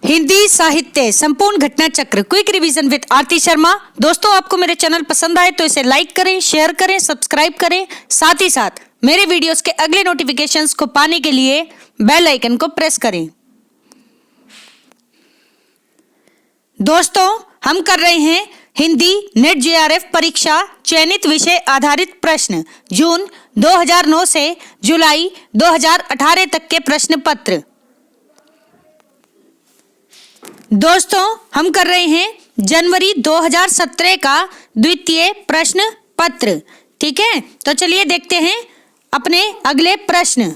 हिंदी साहित्य संपूर्ण घटना चक्र क्विक रिवीजन विद आरती शर्मा। दोस्तों, आपको मेरे चैनल पसंद आए तो इसे लाइक करें, शेयर करें, सब्सक्राइब करें। साथ ही साथ मेरे वीडियोस के अगले नोटिफिकेशंस को पाने के लिए बेल आइकन को प्रेस करें। दोस्तों, हम कर रहे हैं हिंदी नेट जेआरएफ परीक्षा चयनित विषय आधारित प्रश्न जून 2009 से जुलाई 2018 तक के प्रश्न पत्र। दोस्तों, हम कर रहे हैं जनवरी 2017 का द्वितीय प्रश्न पत्र। ठीक है, तो चलिए देखते हैं अपने अगले प्रश्न।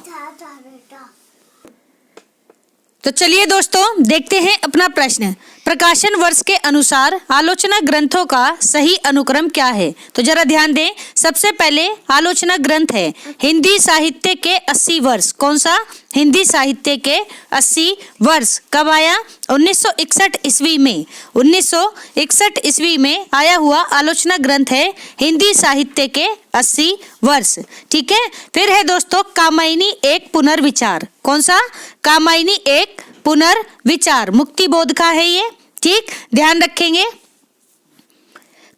तो चलिए दोस्तों देखते हैं अपना प्रश्न। प्रकाशन वर्ष के अनुसार आलोचना ग्रंथों का सही अनुक्रम क्या है? तो जरा ध्यान दें। सबसे पहले आलोचना ग्रंथ है हिंदी साहित्य के 80 वर्ष। कौन सा? हिंदी साहित्य के 80 वर्ष। कब आया? 1961 ईस्वी में। 1961 ईस्वी में आया हुआ आलोचना ग्रंथ है हिंदी साहित्य के 80 वर्ष। ठीक है, फिर है दोस्तों कामायनी एक पुनर्विचार। कौन सा? कामायनी एक पुनर्विचार मुक्ति बोध का है ये। ठीक, ध्यान रखेंगे।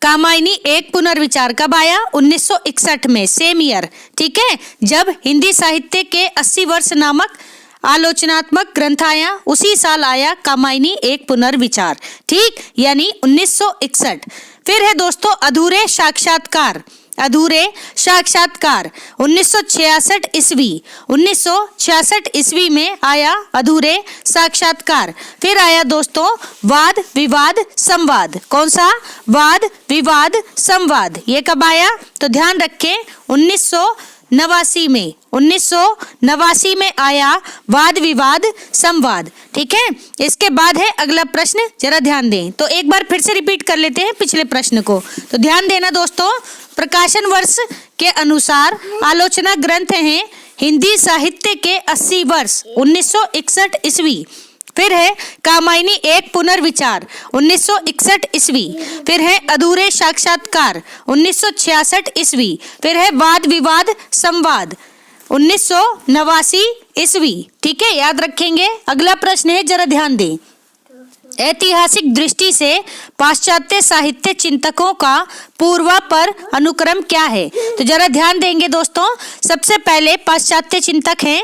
कामायनी एक पुनर्विचार कब आया? 1961 में, सेम ईयर। ठीक है, जब हिंदी साहित्य के 80 वर्ष नामक आलोचनात्मक ग्रंथ आया, उसी साल आया कामायनी एक पुनर्विचार। ठीक, यानी 1961। फिर है दोस्तों अधूरे साक्षात्कार। अधूरे साक्षात्कार 1966 ईस्वी। 1966 ईस्वी में आया अधूरे साक्षात्कार। फिर आया दोस्तों वाद विवाद संवाद। कौन सा? वाद विवाद संवाद। ये कब आया? तो ध्यान रखें 1989 में। 1989 में आया वाद विवाद संवाद। ठीक है, इसके बाद है अगला प्रश्न, जरा ध्यान दें। तो एक बार फिर से रिपीट कर लेते हैं पिछले प्रश्न को। तो ध्यान देना दोस्तों, प्रकाशन वर्ष के अनुसार आलोचना ग्रंथ हैं हिंदी साहित्य के 80 वर्ष 1961 ईस्वी। फिर है कामायनी एक पुनर्विचार 1961 ईस्वी। फिर है अधूरे साक्षात्कार 1966 ईस्वी। फिर है वाद विवाद संवाद 1989 ईस्वी। ठीक है, याद रखेंगे। अगला प्रश्न है, जरा ध्यान दें। ऐतिहासिक दृष्टि से पाश्चात्य साहित्य चिंतकों का पूर्वापर अनुक्रम क्या है? तो जरा ध्यान देंगे दोस्तों। सबसे पहले पाश्चात्य चिंतक हैं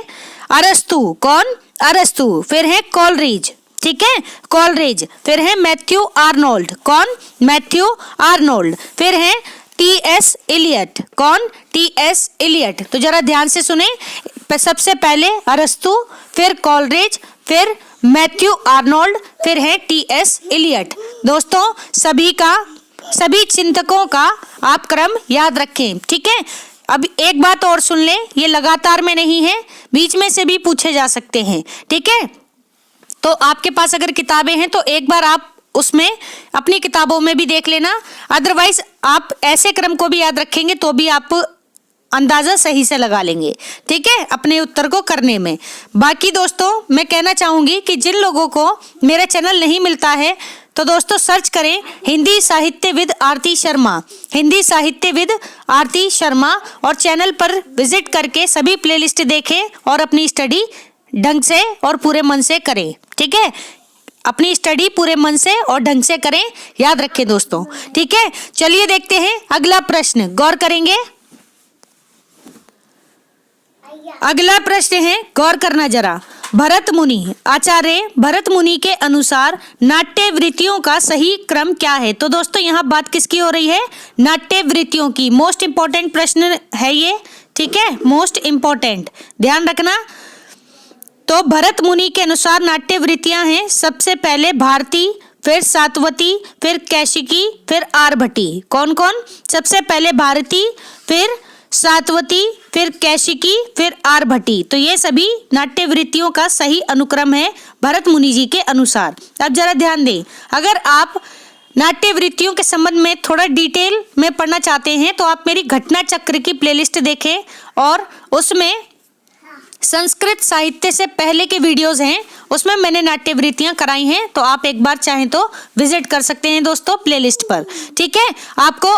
अरस्तु। कौन? अरस्तु। फिर है कॉलरिज। ठीक है, कॉलरिज। फिर है मैथ्यू आर्नोल्ड। कौन? Matthew Arnold. फिर है टी.एस. इलियट। कौन? टी.एस. इलियट। तो जरा ध्यान से सुने। सबसे पहले अरस्तु, फिर कॉलरिज, फिर मैथ्यू आर्नोल्ड, फिर है टी.एस. इलियट। दोस्तों, सभी चिंतकों का आप क्रम याद रखें। ठीक है, अब एक बात और सुन लें, ये लगातार में नहीं है, बीच में से भी पूछे जा सकते हैं। ठीक है, तो आपके पास अगर किताबें हैं तो एक बार आप उसमें अपनी किताबों में भी देख लेना। अदरवाइज आप ऐसे क्रम को भी याद रखेंगे तो भी आप अंदाजा सही से लगा लेंगे। ठीक है, अपने उत्तर को करने में। बाकी दोस्तों मैं कहना चाहूंगी कि जिन लोगों को मेरा चैनल नहीं मिलता है तो दोस्तों सर्च करें हिंदी साहित्य विद आरती शर्मा। हिंदी साहित्य विद आरती शर्मा और चैनल पर विजिट करके सभी प्लेलिस्ट देखें और अपनी स्टडी ढंग से और पूरे मन से करें। ठीक है, अपनी स्टडी पूरे मन से और ढंग से करें, याद रखें दोस्तों। ठीक है, चलिए देखते हैं अगला प्रश्न, गौर करेंगे। अगला प्रश्न है, गौर करना जरा। भरत मुनि, आचार्य भरत मुनि के अनुसार नाट्य वृत्तियों का सही क्रम क्या है? तो दोस्तों यहाँ बात किसकी हो रही है? नाट्य वृत्तियों की। मोस्ट इंपॉर्टेंट प्रश्न है ये। ठीक है, मोस्ट इंपॉर्टेंट, ध्यान रखना। तो भरत मुनि के अनुसार नाट्य वृत्तियां हैं सबसे पहले भारती, फिर सातवती, फिर कैशिकी, फिर आरभटी। कौन कौन? सबसे पहले भारती, फिर सातवती, फिर कैशिकी, फिर आरभटी। तो ये सभी नाट्य वृत्तियों का सही अनुक्रम है भरत मुनि जी के अनुसार। अब जरा ध्यान दें, अगर आप नाट्य वृत्तियों के संबंध में थोड़ा डिटेल में पढ़ना चाहते हैं तो आप मेरी घटना चक्र की प्लेलिस्ट देखें और उसमें संस्कृत साहित्य से पहले के वीडियोस हैं, उसमें मैंने नाट्य वृत्तियां कराई हैं। तो आप एक बार चाहें तो विजिट कर सकते हैं दोस्तों प्लेलिस्ट पर। ठीक है, आपको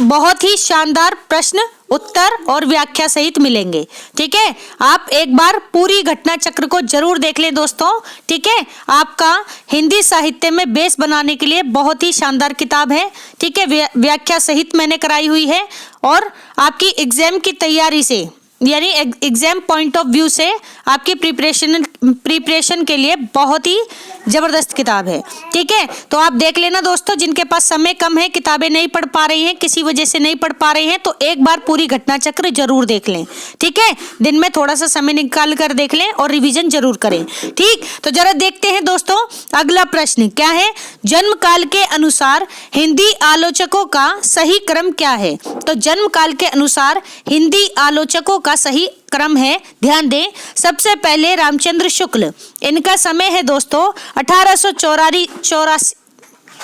बहुत ही शानदार प्रश्न उत्तर और व्याख्या सहित मिलेंगे। ठीक है, आप एक बार पूरी घटना चक्र को जरूर देख लें दोस्तों। ठीक है, आपका हिंदी साहित्य में बेस बनाने के लिए बहुत ही शानदार किताब है। ठीक है, व्याख्या सहित मैंने कराई हुई है और आपकी एग्जाम की तैयारी से यानी एग्जाम पॉइंट ऑफ व्यू से आपकी प्रिपरेशन के लिए बहुत ही जबरदस्त किताब है। ठीक है, तो आप देख लेना दोस्तों, जिनके पास समय कम है, किताबें नहीं पढ़ पा रही हैं, किसी वजह से नहीं पढ़ पा रही हैं, तो एक बार पूरी घटना चक्र जरूर देख लें। ठीक है, दिन में थोड़ा सा समय निकाल कर देख लें और रिवीजन जरूर करें। ठीक, तो जरा देखते हैं दोस्तों अगला प्रश्न क्या है। जन्म काल के अनुसार हिंदी आलोचकों का सही क्रम क्या है। तो जन्म काल के अनुसार हिंदी आलोचकों का सही क्रम है, ध्यान दें। सबसे पहले रामचंद्र शुक्ल, इनका समय है दोस्तों 1884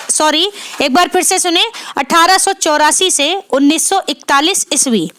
सॉरी एक बार फिर से सुने, 1884 से 1941 ईस्वी।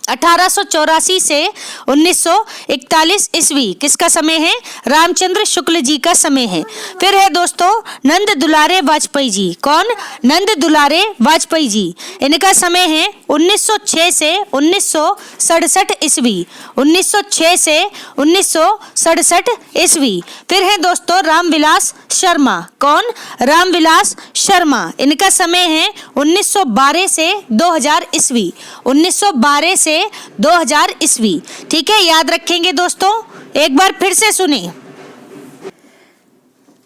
1884 से 1941 ईस्वी किसका समय है? रामचंद्र शुक्ल जी का समय है। फिर है दोस्तों नंद दुलारे वाजपेयी जी। कौन? नंद दुलारे वाजपेयी जी। इनका समय है 1906 से 1967 ईस्वी। 1906 से 1967 ईस्वी। फिर है दोस्तों रामविलास शर्मा। कौन? रामविलास शर्मा। इनका समय है 1912 से 2000 ईस्वी। 1912 से 2000 ईस्वी। ठीक है, याद रखेंगे दोस्तों, एक बार फिर से सुने,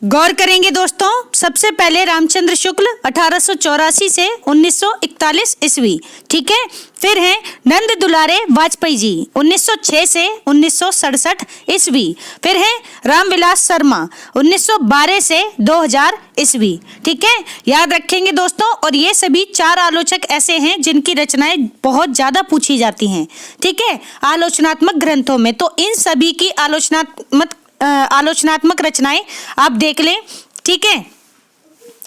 गौर करेंगे दोस्तों। सबसे पहले रामचंद्र शुक्ल 1884 से 1941 ईस्वी। ठीक है, फिर है नंद दुलारे वाजपेयी जी 1906 से 1967 ईस्वी। फिर है रामविलास शर्मा 1912 से 2000 ईस्वी। ठीक है, याद रखेंगे दोस्तों। और ये सभी चार आलोचक ऐसे हैं जिनकी रचनाएं बहुत ज्यादा पूछी जाती हैं। ठीक है, आलोचनात्मक ग्रंथों में, तो इन सभी की आलोचनात्मक रचनाएं आप देख लें। ठीक है,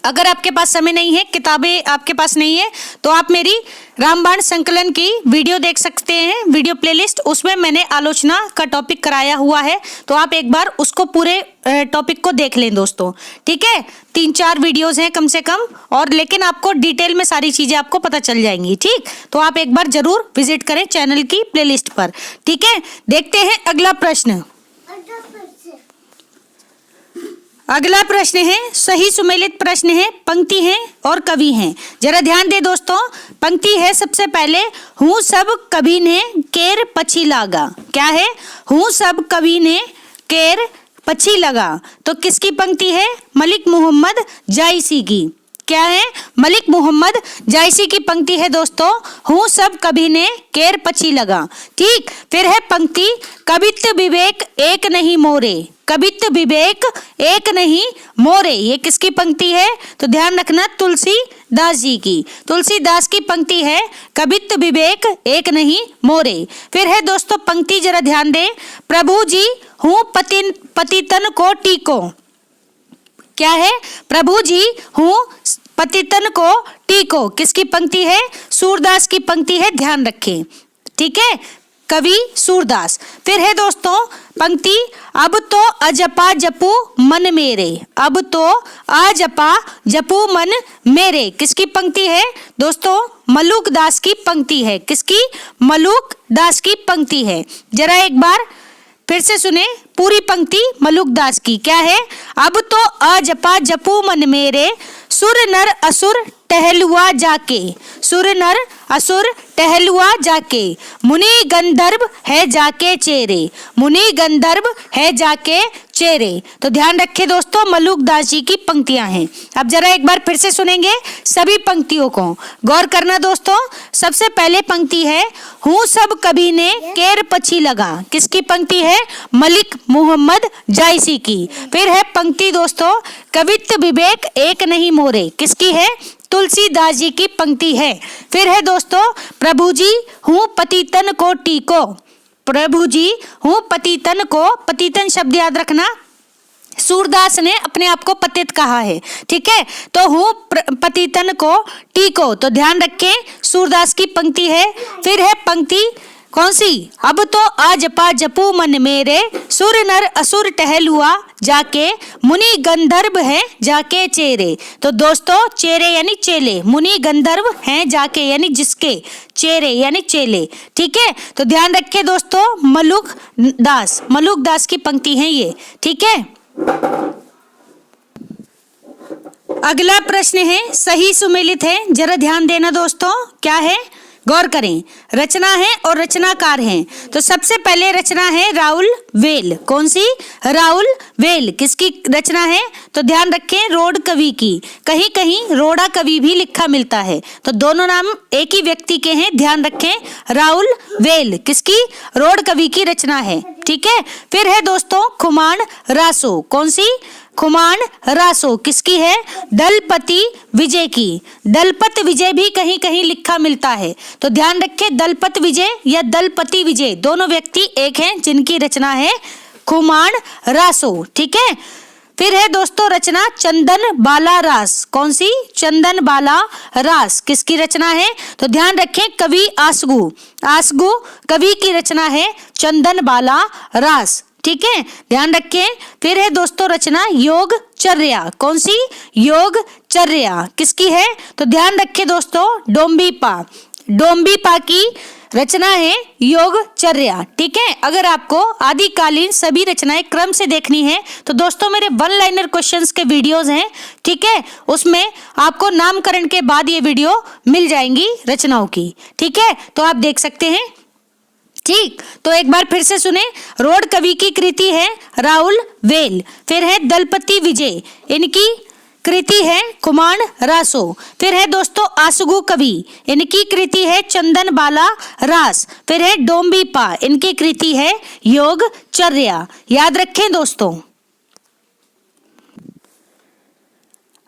अगर आपके पास समय नहीं है, किताबें आपके पास नहीं है, तो आप मेरी रामबाण संकलन की वीडियो देख सकते हैं, वीडियो प्लेलिस्ट, उसमें मैंने आलोचना का टॉपिक कराया हुआ है, तो आप एक बार उसको पूरे टॉपिक को देख लें दोस्तों। ठीक है, 3-4 वीडियोस हैं कम से कम, और लेकिन आपको डिटेल में सारी चीजें आपको पता चल जाएंगी। ठीक, तो आप एक बार जरूर विजिट करें चैनल की प्लेलिस्ट पर। ठीक है, देखते हैं अगला प्रश्न। अगला प्रश्न है सही सुमेलित प्रश्न है, पंक्ति है और कवि हैं। जरा ध्यान दे दोस्तों। पंक्ति है सबसे पहले, हूँ सब कवि ने केर पछी लागा। क्या है? हूँ सब कवि ने केर पछी लगा। तो किसकी पंक्ति है? मलिक मोहम्मद जायसी की। क्या है? मलिक मोहम्मद जायसी की पंक्ति है दोस्तों, हूँ सब कभी ने केर पछी लगा। ठीक, फिर है पंक्ति, कवित्व विवेक एक नहीं मोरे। कवित्व विवेक एक नहीं मोरे, ये किसकी पंक्ति है? तो ध्यान रखना, तुलसीदास जी की। तुलसीदास की पंक्ति है, कवित्व विवेक एक नहीं मोरे। फिर है दोस्तों पंक्ति, जरा ध्यान दें, प्रभु जी हूँ पतितन को टीको। क्या है? प्रभु जी हूँ पतितन को टीको, किसकी पंक्ति है? सूरदास की पंक्ति है, ध्यान रखें। ठीक है, कवि सूरदास। फिर है दोस्तों पंक्ति, अब तो अजपा जपू मन मेरे। अब तो अजपा जपू मन मेरे, किसकी पंक्ति है दोस्तों? मलुक दास की पंक्ति है। किसकी? मलुक दास की पंक्ति है। जरा एक बार फिर से सुने पूरी पंक्ति मलुक दास की। क्या है? अब तो अजपा जपू मन मेरे, सुर नर असुर टहलुआ जाके। सुर नर असुर टहलुआ जाके, मुनि गंधर्व है जाके चेरे। मुनि गंधर्व है जाके चेरे। तो ध्यान रखें दोस्तों, मलुक दास जी की पंक्तियां हैं। अब जरा एक बार फिर से सुनेंगे सभी पंक्तियों को, गौर करना दोस्तों। सबसे पहले पंक्ति है, हूँ सब कभी ने केर पछी लगा। किसकी पंक्ति है? मलिक मोहम्मद जायसी की। फिर है पंक्ति दोस्तों, कवित्व विवेक एक नहीं मोरे। किसकी है? तुलसीदास जी की पंक्ति है। फिर है दोस्तों, प्रभु जी हूँ पतितन को टीको। प्रभु जी हूँ पतितन को, पतितन शब्द याद रखना, सूरदास ने अपने आप को पतित कहा है। ठीक है, तो हूँ पतितन को टीको, तो ध्यान रखें सूरदास की पंक्ति है। फिर है पंक्ति, कौन सी? अब तो आ जपा जपू मन मेरे, सुर नर असुर टहलुआ जाके, मुनि गंधर्व है जाके चेरे। तो दोस्तों चेरे यानी चेले, मुनि गंधर्व हैं जाके यानी जिसके, चेरे यानी चेले। ठीक है, तो ध्यान रखें दोस्तों, मलुक दास की पंक्ति है ये। ठीक है, अगला प्रश्न है सही सुमेलित है, जरा ध्यान देना दोस्तों। क्या है? गौर करें, रचना है और रचनाकार हैं। तो सबसे पहले रचना है राउल वेल। कौन सी? राउल वेल। किसकी रचना है? तो ध्यान रखें, रोड कवि की। कहीं कहीं रोड़ा कवि भी लिखा मिलता है, तो दोनों नाम एक ही व्यक्ति के हैं, ध्यान रखें। राउल वेल किसकी? रोड कवि की रचना है। ठीक है, फिर है दोस्तों खुमान रासो। कौन सी? खुमान रासो किसकी है? दलपति विजय की। दलपत विजय भी कहीं कहीं लिखा मिलता है, तो ध्यान रखें, दलपत विजय या दलपति विजय दोनों व्यक्ति एक हैं जिनकी रचना है खुमान रासो। ठीक है, फिर है दोस्तों रचना चंदन बाला रास। कौन सी? चंदन बाला रास किसकी रचना है? तो ध्यान रखें, कवि आसगु। आसगु कवि की रचना है चंदन बाला रास। ठीक है, ध्यान रखें। फिर है दोस्तों रचना योग चर्या। कौन सी? योग चर्या किसकी है? तो ध्यान रखें दोस्तों, डोम्बीपा की रचना है योग चर्या। ठीक है, अगर आपको आदिकालीन सभी रचनाएं क्रम से देखनी है तो दोस्तों मेरे वन लाइनर क्वेश्चंस के वीडियोस हैं। ठीक है, उसमें आपको नामकरण के बाद ये वीडियो मिल जाएंगी रचनाओं की। ठीक है, तो आप देख सकते हैं। ठीक, तो एक बार फिर से सुने, रोड कवि की कृति है राउल वेल। फिर है दलपति विजय, इनकी कृति है खुमान रासो। फिर है दोस्तों आसगु कवि, इनकी कृति है चंदन बाला रास। फिर है डोम्बीपा, इनकी कृति है योग चर्या। याद रखें दोस्तों।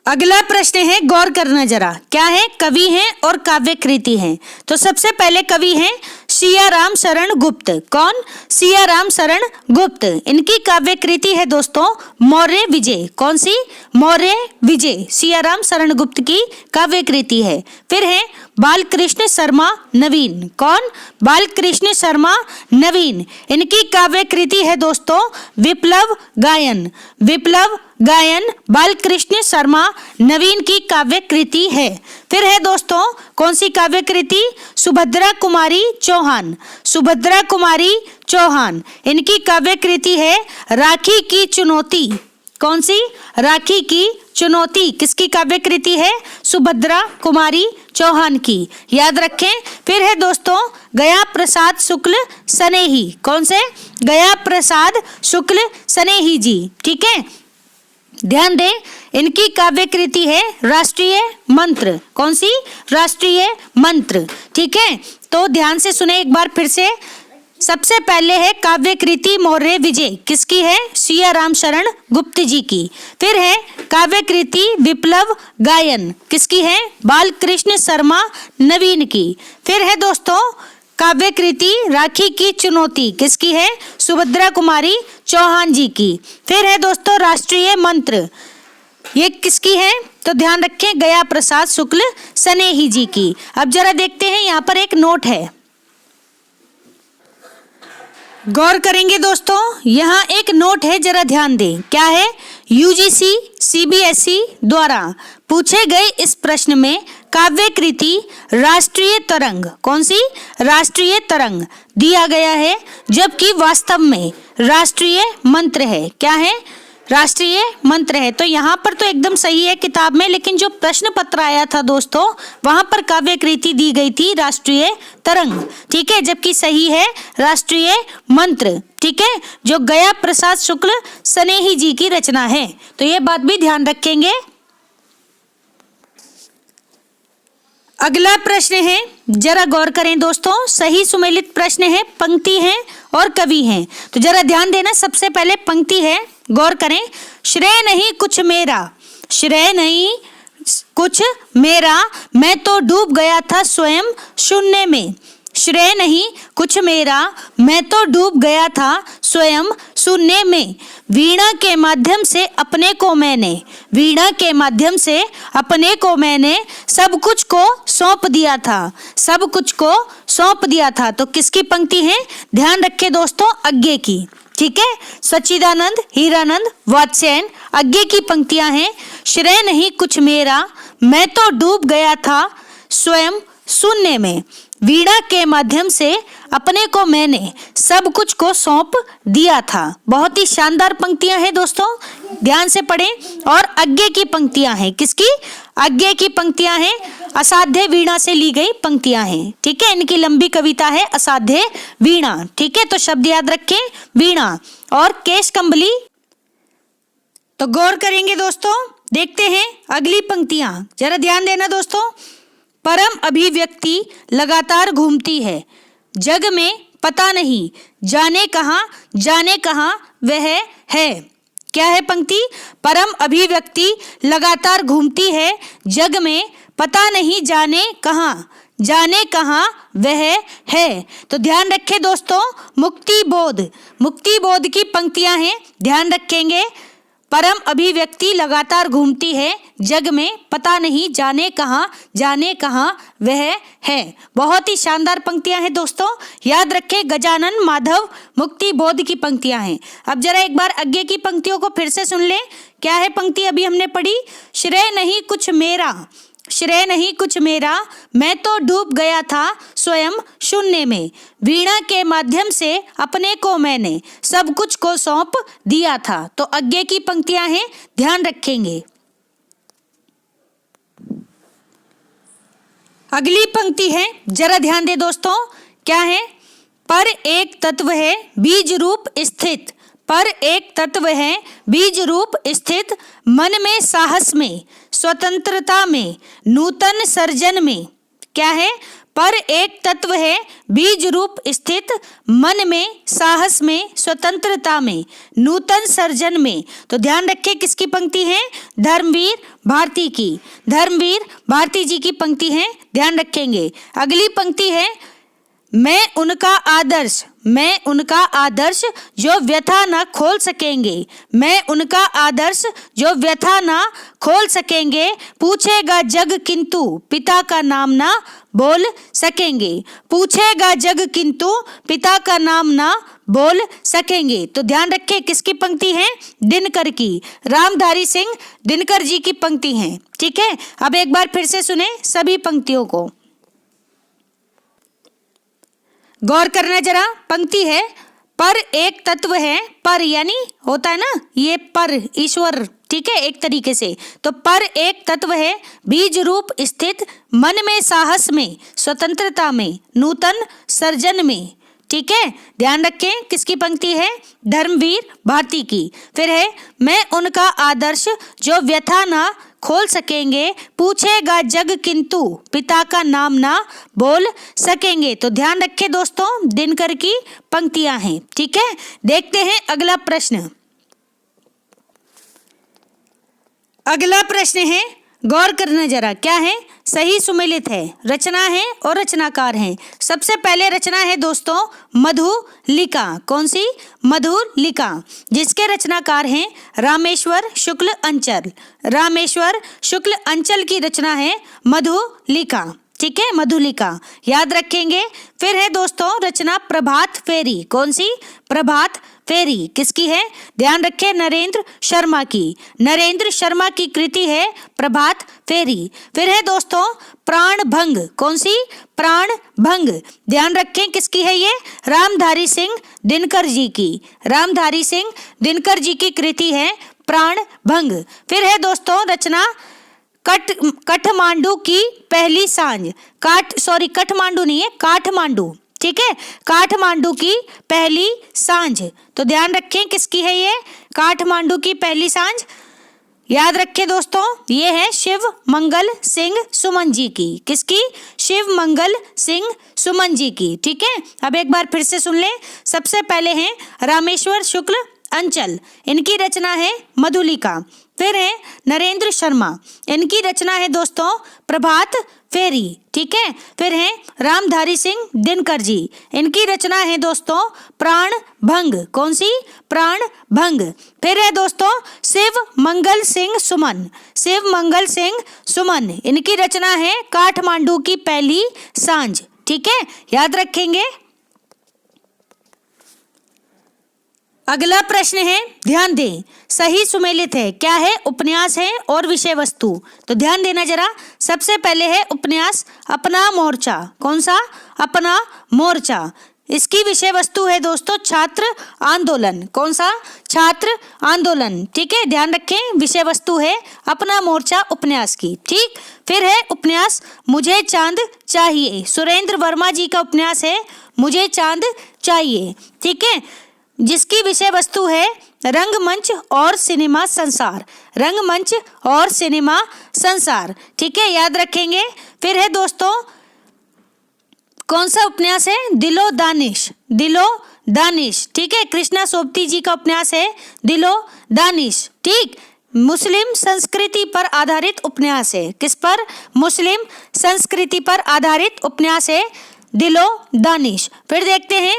अगला प्रश्न है, गौर करना जरा। क्या है? कवि हैं और काव्य कृति हैं। तो सबसे पहले कवि हैं सियाराम शरण गुप्त। कौन? सियाराम शरण गुप्त। इनकी काव्य कृति है दोस्तों मौर्य विजय। कौन सी? मौर्य विजय सियाराम शरण गुप्त की काव्य कृति है। फिर है बालकृष्ण शर्मा नवीन। कौन? बालकृष्ण शर्मा नवीन। इनकी काव्य कृति है दोस्तों विप्लव गायन। विप्लव गायन बालकृष्ण शर्मा नवीन की काव्य कृति है। फिर है दोस्तों कौन सी काव्य कृति? सुभद्रा कुमारी चौहान। सुभद्रा कुमारी चौहान, इनकी काव्य कृति है राखी की चुनौती। कौन सी? राखी की चुनौती किसकी काव्य कृति है? सुभद्रा कुमारी चौहान की। याद रखें। फिर है दोस्तों गया प्रसाद शुक्ल सनेही। कौन से? गया प्रसाद शुक्ल सनेही जी। ठीक है, ध्यान दें, इनकी काव्य कृति है राष्ट्रीय मंत्र। कौन सी? राष्ट्रीय मंत्र। ठीक है, तो ध्यान से सुने एक बार फिर से। सबसे पहले है काव्य कृति मौर्य विजय, किसकी है? सियाराम शरण गुप्त जी की। फिर है काव्य कृति विप्लव गायन, किसकी है? बालकृष्ण शर्मा नवीन की। फिर है दोस्तों काव्य कृति राखी की चुनौती, किसकी है? सुभद्रा कुमारी चौहान जी की। फिर है दोस्तों राष्ट्रीय मंत्र, ये किसकी है? तो ध्यान रखें गया प्रसाद शुक्ल सनेही जी की। अब जरा देखते हैं, यहाँ पर एक नोट है, गौर करेंगे दोस्तों। यहाँ एक नोट है, जरा ध्यान दें। क्या है? यूजीसी सीबीएसई द्वारा पूछे गए इस प्रश्न में काव्य कृति राष्ट्रीय तरंग, कौन सी? राष्ट्रीय तरंग दिया गया है, जबकि वास्तव में राष्ट्रीय मंत्र है। क्या है? राष्ट्रीय मंत्र है। तो यहाँ पर तो एकदम सही है किताब में, लेकिन जो प्रश्न पत्र आया था दोस्तों वहां पर काव्य कृति दी गई थी राष्ट्रीय तरंग। ठीक है, जबकि सही है राष्ट्रीय मंत्र। ठीक है, जो गया प्रसाद शुक्ल सनेही जी की रचना है। तो ये बात भी ध्यान रखेंगे। अगला प्रश्न है, जरा गौर करें दोस्तों, सही सुमेलित प्रश्न है, पंक्ति है और कवि हैं। तो जरा ध्यान देना। सबसे पहले पंक्ति है, गौर करें। श्रेय नहीं कुछ मेरा, श्रेय नहीं कुछ मेरा, मैं तो डूब गया था स्वयं शून्य में। श्रेय नहीं कुछ मेरा, मैं तो डूब गया था स्वयं शून्य में। वीणा के माध्यम से अपने को मैंने, वीणा के माध्यम से अपने को मैंने सब कुछ को सौंप दिया था, सब कुछ को सौंप दिया था। तो किसकी पंक्ति है? ध्यान रखें दोस्तों, अज्ञे की। ठीक है, सच्चिदानंद, हीरानंद, वात्स्यायन, अज्ञे की पंक्तियां हैं। श्रेय नहीं कुछ मेरा, मैं तो डूब गया था स्वयं शून्य में। वीणा के माध्यम से अपने को मैंने सब कुछ को सौंप दिया था। बहुत ही शानदार पंक्तियां हैं दोस्तों, ध्यान से पढ़ें। और अज्ञे की पंक्तियां हैं, किसकी? अज्ञे की पंक्तियां हैं, असाध्य वीणा से ली गई पंक्तियां हैं। ठीक है, इनकी लंबी कविता है असाध्य वीणा। ठीक है, तो शब्द याद रखें, वीणा और केश कंबली। तो गौर करेंगे दोस्तों, देखते हैं अगली पंक्तियां, जरा ध्यान देना दोस्तों। परम अभिव्यक्ति लगातार घूमती है जग में, पता नहीं जाने कहाँ वह है। क्या है पंक्ति? परम अभिव्यक्ति लगातार घूमती है जग में, पता नहीं जाने कहाँ वह है। तो ध्यान रखें दोस्तों, मुक्ति बोध की पंक्तियां हैं, ध्यान रखेंगे। परम अभिव्यक्ति लगातार घूमती है जग में, पता नहीं जाने कहाँ वह है। बहुत ही शानदार पंक्तियां हैं दोस्तों, याद रखें। गजानन माधव मुक्ति बोध की पंक्तियां हैं। अब जरा एक बार अज्ञे की पंक्तियों को फिर से सुन लें। क्या है पंक्ति अभी हमने पढ़ी? श्रेय नहीं कुछ मेरा, श्रेय नहीं कुछ मेरा, मैं तो डूब गया था स्वयं शून्य में। वीणा के माध्यम से अपने को मैंने सब कुछ को सौंप दिया था। तो अज्ञे की पंक्तियां हैं, ध्यान रखेंगे। अगली पंक्ति है, जरा ध्यान दे दोस्तों, क्या है? पर एक तत्व है बीज रूप स्थित, पर एक तत्व है बीज रूप स्थित, मन में साहस में स्वतंत्रता में नूतन सर्जन में। क्या है? पर एक तत्व है बीज रूप स्थित, मन में साहस में स्वतंत्रता में नूतन सर्जन में। तो ध्यान रखें किसकी पंक्ति है? धर्मवीर भारती की, धर्मवीर भारती जी की पंक्ति है, ध्यान रखेंगे। अगली पंक्ति है, मैं उनका आदर्श जो व्यथा न खोल सकेंगे, मैं उनका आदर्श जो व्यथा न खोल सकेंगे, पूछेगा जग किंतु पिता का नाम ना बोल सकेंगे, पूछेगा जग किंतु पिता का नाम ना बोल सकेंगे। तो ध्यान रखें किसकी पंक्ति है? दिनकर की, रामधारी सिंह दिनकर जी की पंक्ति है। ठीक है, अब एक बार फिर से सुने सभी पंक्तियों को, गौर करना जरा। पंक्ति है, पर एक तत्व है, पर यानी होता है ना ये पर ईश्वर, ठीक है, एक तरीके से। तो पर एक तत्व है बीज रूप स्थित, मन में साहस में स्वतंत्रता में नूतन सर्जन में। ठीक है, ध्यान रखें किसकी पंक्ति है? धर्मवीर भारती की। फिर है, मैं उनका आदर्श जो व्यथा ना खोल सकेंगे, पूछेगा जग किंतु पिता का नाम ना बोल सकेंगे। तो ध्यान रखें दोस्तों, दिनकर की पंक्तियां हैं। ठीक है, देखते हैं अगला प्रश्न। अगला प्रश्न है, गौर करना जरा, क्या है? सही सुमेलित है, रचना है और रचनाकार हैं। सबसे पहले रचना है दोस्तों मधुलिका। कौन सी? मधुलिका, जिसके रचनाकार हैं रामेश्वर शुक्ल अंचल। रामेश्वर शुक्ल अंचल की रचना है मधुलिका। ठीक है, मधुलिका याद रखेंगे। फिर है दोस्तों रचना प्रभात फेरी। कौन सी? प्रभात फेरी किसकी है? ध्यान रखें, नरेंद्र शर्मा की। नरेंद्र शर्मा की कृति है प्रभात फेरी। फिर है दोस्तों प्राण भंग। कौन सी? प्राण भंग, ध्यान रखें किसकी है ये? रामधारी सिंह दिनकर जी की। रामधारी सिंह दिनकर जी की कृति है प्राण भंग। फिर है दोस्तों रचना काठमांडू की पहली सांझ। काठमांडू नहीं है, काठमांडू। ठीक है, काठमांडू की पहली सांझ। तो ध्यान रखें किसकी है ये? काठमांडू की पहली सांझ। याद रखें दोस्तों, ये है शिव मंगल सिंह सुमन जी की। किसकी? शिव मंगल सिंह सुमन जी की। ठीक है, अब एक बार फिर से सुन लें। सबसे पहले हैं रामेश्वर शुक्ल अंचल, इनकी रचना है मधुलिका। फिर है नरेंद्र शर्मा, इनकी रचना है दोस्तों प्रभात फेरी, ठीक है। फिर है रामधारी सिंह दिनकर जी, इनकी रचना है दोस्तों प्राण भंग। कौन सी? प्राण भंग। फिर है दोस्तों शिव मंगल सिंह सुमन, शिव मंगल सिंह सुमन, इनकी रचना है काठमांडू की पहली सांझ, ठीक है, याद रखेंगे। अगला प्रश्न है, ध्यान दें, सही सुमेलित है, क्या है? उपन्यास है और विषय वस्तु। तो ध्यान देना जरा। सबसे पहले है उपन्यास अपना मोर्चा। कौन सा? अपना मोर्चा। इसकी विषय वस्तु है दोस्तों छात्र आंदोलन। कौन सा? छात्र आंदोलन, ठीक है, ध्यान रखें। विषय वस्तु है अपना मोर्चा उपन्यास की, ठीक। फिर है उपन्यास मुझे चांद चाहिए, सुरेंद्र वर्मा जी का उपन्यास है मुझे चांद चाहिए, ठीक है, जिसकी विषय वस्तु है रंगमंच और सिनेमा संसार, रंगमंच और सिनेमा संसार, ठीक है, याद रखेंगे। फिर है दोस्तों कौन सा उपन्यास है? दिलो दानिश, दिलो दानिश, ठीक है, कृष्णा सोबती जी का उपन्यास है दिलो दानिश, ठीक। मुस्लिम संस्कृति पर आधारित उपन्यास है। किस पर? मुस्लिम संस्कृति पर आधारित उपन्यास है दिलो दानिश। फिर देखते हैं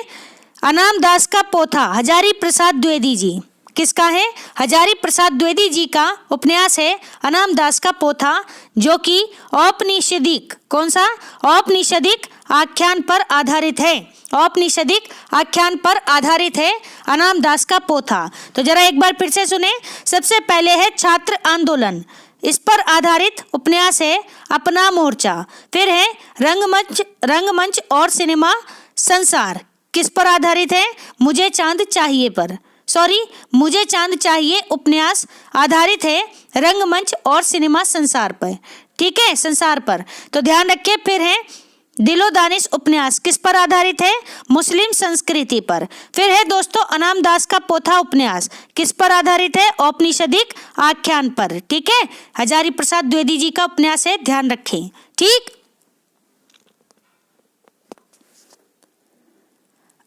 अनाम दास का पोथा, हजारी प्रसाद द्विवेदी जी, किसका है? हजारी प्रसाद द्विवेदी जी का उपन्यास है अनाम दास का पोथा, जो कि औपनिषदिक, कौन सा? औपनिषदिक आख्यान पर आधारित है, औपनिषदिक आख्यान पर आधारित है अनाम दास का पोथा। तो जरा एक बार फिर से सुने। सबसे पहले है छात्र आंदोलन, इस पर आधारित उपन्यास है अपना मोर्चा। फिर है रंगमंच और सिनेमा संसार, किस पर आधारित है? मुझे चांद चाहिए पर, सॉरी, मुझे चांद चाहिए उपन्यास आधारित है रंगमंच और सिनेमा संसार पर, ठीक है, संसार पर। तो ध्यान रखिए। फिर है दिलो दानिश उपन्यास किस पर आधारित है? मुस्लिम संस्कृति पर। फिर है दोस्तों अनाम दास का पोथा उपन्यास किस पर आधारित है? औपनिषदिक आख्यान पर, ठीक है, हजारी प्रसाद द्विवेदी जी का उपन्यास है, ध्यान रखें, ठीक।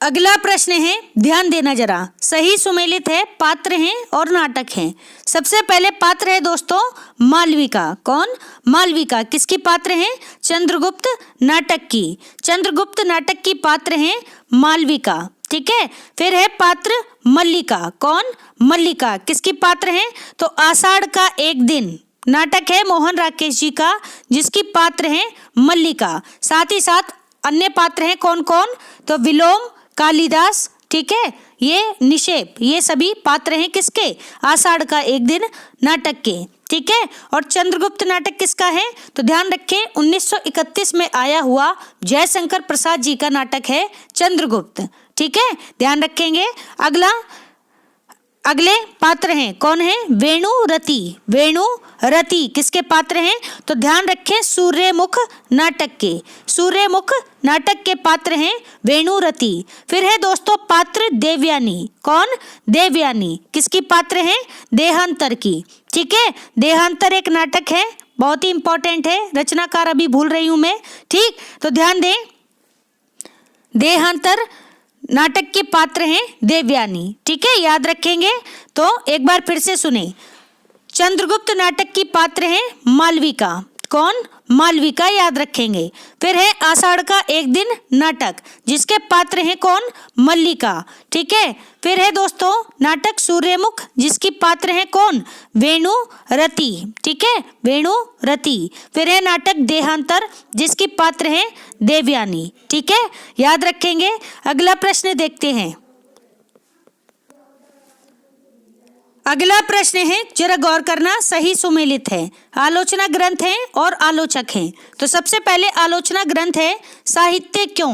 अगला प्रश्न है, ध्यान देना जरा, सही सुमेलित है, पात्र हैं और नाटक हैं। सबसे पहले पात्र है दोस्तों मालविका। कौन? मालविका। किसकी पात्र हैं? चंद्रगुप्त नाटक की, चंद्रगुप्त नाटक की पात्र हैं मालविका, ठीक है। फिर है पात्र मल्लिका। कौन? मल्लिका। किसकी पात्र हैं? तो आषाढ़ का एक दिन नाटक है मोहन राकेश जी का, जिसकी पात्र हैं मल्लिका। साथ ही साथ अन्य पात्र हैं कौन कौन? तो विलोम, कालिदास, ठीक है, ये निषेप, ये सभी पात्र हैं किसके? आषाढ़ का एक दिन नाटक के, ठीक है। और चंद्रगुप्त नाटक किसका है? तो ध्यान रखें 1931 में आया हुआ जयशंकर प्रसाद जी का नाटक है चंद्रगुप्त, ठीक है, ध्यान रखेंगे। अगले पात्र हैं कौन है? वेणुरति। वेणुरति किसके पात्र हैं? तो ध्यान रखें सूर्यमुख नाटक के, सूर्यमुख नाटक के पात्र हैं वेणुरति। फिर है दोस्तों पात्र देवयानी। कौन? देवयानी। किसकी पात्र हैं? देहांतर की, ठीक है, देहांतर एक नाटक है, बहुत ही इंपॉर्टेंट है, रचनाकार अभी भूल रही हूं मैं, ठीक। तो ध्यान दें, देहांतर नाटक के पात्र हैं देवयानी, ठीक है, याद रखेंगे। तो एक बार फिर से सुने। चंद्रगुप्त नाटक की पात्र हैं मालविका। कौन? मालविका, याद रखेंगे। फिर है आषाढ़ का एक दिन नाटक, जिसके पात्र हैं कौन? मल्लिका, ठीक है। फिर है दोस्तों नाटक सूर्यमुख, जिसकी पात्र हैं कौन? वेणुरति, ठीक है, वेणुरति। फिर है नाटक देहांतर, जिसकी पात्र हैं देवयानी, ठीक है, याद रखेंगे। अगला प्रश्न देखते हैं। अगला प्रश्न है, जरा गौर करना, सही सुमेलित है, आलोचना ग्रंथ है और आलोचक हैं। तो सबसे पहले आलोचना ग्रंथ है साहित्य क्यों।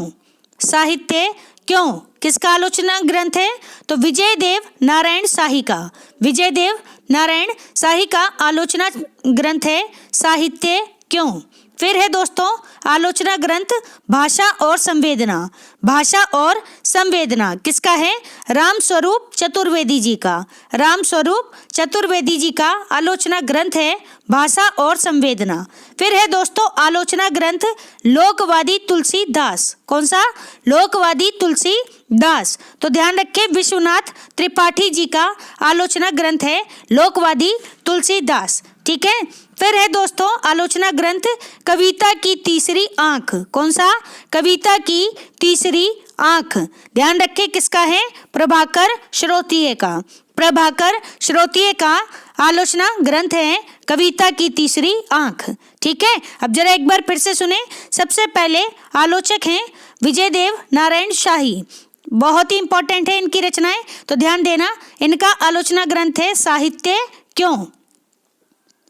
साहित्य क्यों किसका आलोचना ग्रंथ है? तो विजयदेव नारायण शाही का, विजयदेव नारायण शाही का आलोचना ग्रंथ है साहित्य क्यों। फिर है दोस्तों आलोचना ग्रंथ भाषा और संवेदना। भाषा और संवेदना किसका है? रामस्वरूप चतुर्वेदी जी का, रामस्वरूप चतुर्वेदी जी का आलोचना ग्रंथ है भाषा और संवेदना। फिर है दोस्तों आलोचना ग्रंथ लोकवादी तुलसीदास। कौन सा? लोकवादी तुलसीदास। तो ध्यान रखें विश्वनाथ त्रिपाठी जी का आलोचना ग्रंथ है लोकवादी तुलसीदास, ठीक है। फिर है दोस्तों आलोचना ग्रंथ कविता की तीसरी आंख। कौन सा? कविता की तीसरी आंख। ध्यान रखें किसका है? प्रभाकर श्रोत्रिय का। प्रभाकर श्रोत्रिय का आलोचना ग्रंथ है कविता की तीसरी आंख। ठीक है, अब जरा एक बार फिर से सुने। सबसे पहले आलोचक हैं विजयदेव नारायण शाही, बहुत ही इंपॉर्टेंट है इनकी रचनाएं, तो ध्यान देना। इनका आलोचना ग्रंथ है साहित्य क्यों।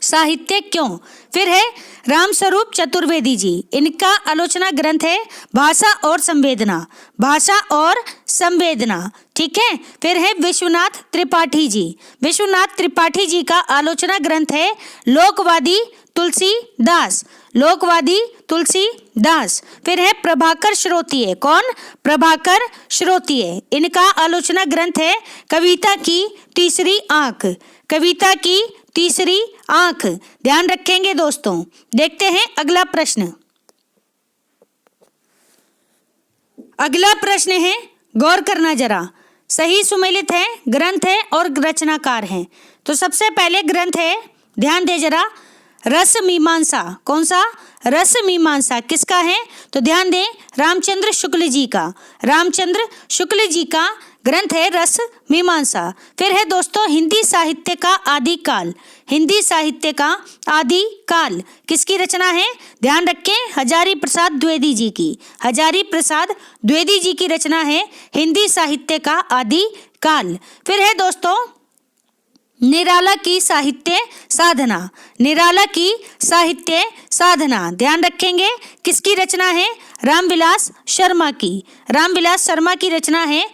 साहित्य क्यों। फिर है रामस्वरूप चतुर्वेदी जी, इनका आलोचना ग्रंथ है भाषा और संवेदना। भाषा और संवेदना। ठीक है, फिर है विश्वनाथ त्रिपाठी जी। विश्वनाथ त्रिपाठी जी का आलोचना ग्रंथ है लोकवादी तुलसीदास। लोकवादी तुलसीदास। फिर है प्रभाकर श्रोत्रिय। कौन? प्रभाकर श्रोत्रिय। इनका आलोचना ग्रंथ है कविता की तीसरी आंख। कविता की तीसरी आंख। ध्यान रखेंगे दोस्तों। देखते हैं अगला प्रश्न। अगला प्रश्न है, गौर करना जरा। सही सुमेलित है, ग्रंथ है और रचनाकार हैं। तो सबसे पहले ग्रंथ है, ध्यान दे जरा, रस मीमांसा। कौन सा? रस मीमांसा। किसका है? तो ध्यान दें, रामचंद्र शुक्ल जी का। रामचंद्र शुक्ल जी का ग्रंथ है रस मीमांसा। फिर है दोस्तों हिंदी साहित्य का आदिकाल। हिंदी साहित्य का आदिकाल किसकी रचना है? ध्यान रखें, हजारी प्रसाद द्विवेदी जी की। हजारी प्रसाद द्विवेदी जी की रचना है हिंदी साहित्य का आदिकाल। फिर है दोस्तों निराला की साहित्य साधना। निराला की साहित्य साधना। ध्यान रखेंगे किसकी रचना है? रामविलास शर्मा की। रामविलास शर्मा की रचना है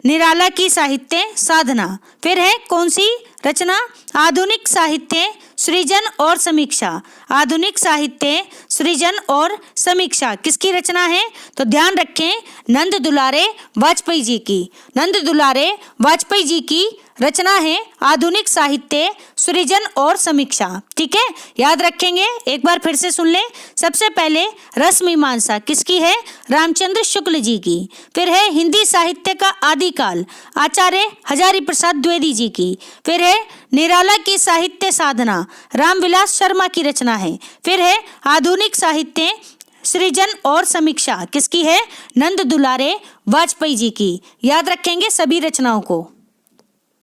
निराला की साहित्य साधना। फिर है कौन सी रचना? आधुनिक साहित्य सृजन और समीक्षा। आधुनिक साहित्य सृजन और समीक्षा किसकी रचना है? तो ध्यान रखें, नंद दुलारे वाजपेयी जी की। नंद दुलारे वाजपेयी जी की रचना है आधुनिक साहित्य सृजन और समीक्षा। ठीक है, याद रखेंगे। एक बार फिर से सुन लें। सबसे पहले रस मीमांसा किसकी है? रामचंद्र शुक्ल जी की। फिर है हिंदी साहित्य का आदिकाल, आचार्य हजारी प्रसाद द्विवेदी जी की। फिर है निराला की साहित्य साधना, रामविलास शर्मा की रचना है। फिर है आधुनिक साहित्य सृजन और समीक्षा किसकी है? नंद दुलारे वाजपेयी जी की। याद रखेंगे सभी रचनाओं को।